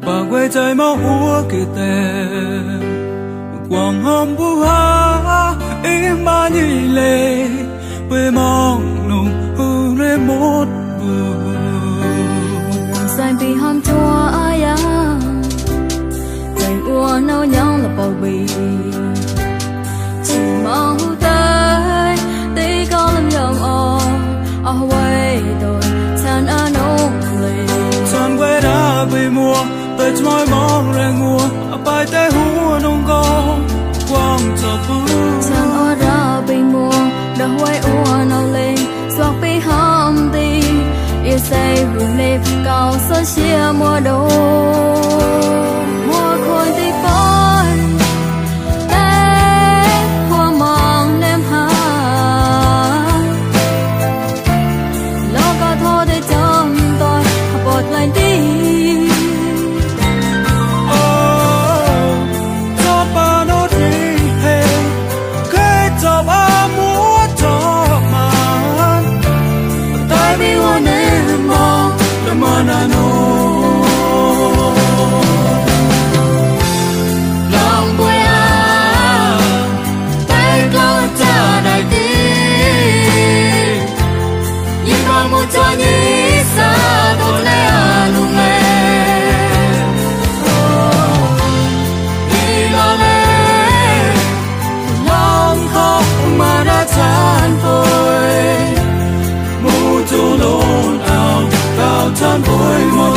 bà quay trời máu úa kỳ tè quảng hôm bu ha im ba nhị lệ quê mong nụ hư rê một sai vì hôm chua aya trời ua nấu nhau là bầu bì chỉ mong tới tí có lâm dòng ở quê tôi san ở nông lì san quê đã bị mùa tới mỏi mong rè ngùa bài té hú nông co quang cho phú san ở ra bị mùa đã quay ua nấu lên giọt bị hôm đi yêu say hương nếp cao soi chia mùa đầu mùa khôi tí phôi té hoa mong nem hà lo cả thô để chăm tôi bột lại đi cho ba nó đi hè cái cho ba múa cho mà tay bị hoa nem mong để mà na nô lòng quê à tay câu cha đại đi nhìn vào một cho nhí xa thôi lẽ à luôn đi lo lệ lòng khóc mà đã chán phôi mù tu lộn ào cao chán phôi mơ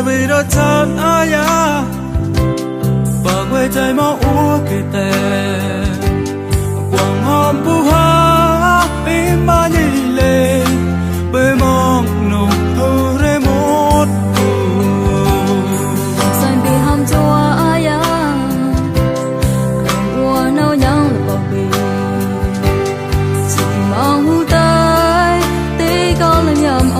vì đó chán aya bà quê trời máu úa kỳ tè quảng hôm bu ha im ba nhị lệ bê mong nụ hư rê một sai vì hôm chua aya ua nấu nhau là bầu bì chỉ mong tới tí có lần nhầm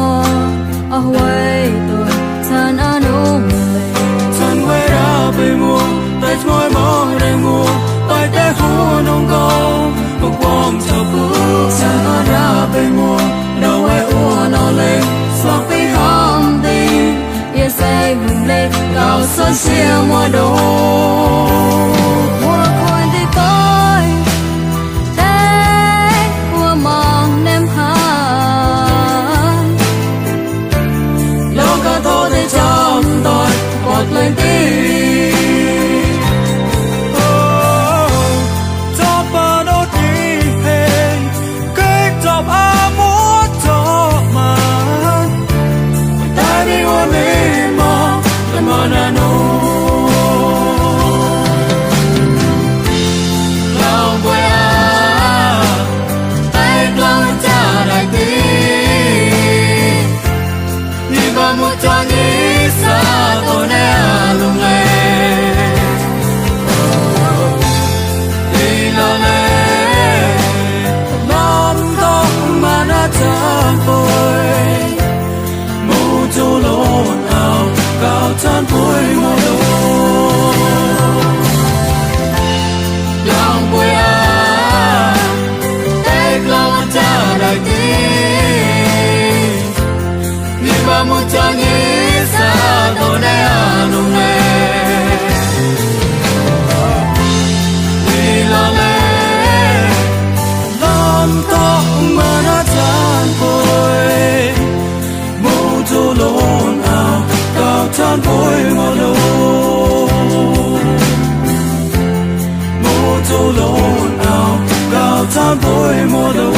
ở quê tôi san ở nông lệ san quê đã về mùa tay mỏi mong rè ngùa tay té hú nông co một quang cho phú san ở ra về mùa đâu quê ua nó lên giọt bị hôm đi yêu say hương lệ cao soi chia mùa đầu mùa khôi tí phôi té hoa mong nem hà lo cả thô để chăm tôi bột lên đi cho ba nó đi hè cái cho ba múa cho mà tay đi hoa mê mong để mà na nô lòng quê à tay câu cha đại đi nhìn vào một cho nhí xa tôi nè lung lệ đi lo lệ lòng tóc mà đã chán phôi mù tu lộn ào cao chán phôi mơ đồ lòng quê à tay câu cha đại đi nhìn vào một cho nhí xa tôi nè lung lệ đi lo lệ lòng tóc mà đã chán phôi mù tu lộn ào cao chán phôi mơ đồ mù tu lộn ào cao chán phôi mơ đồ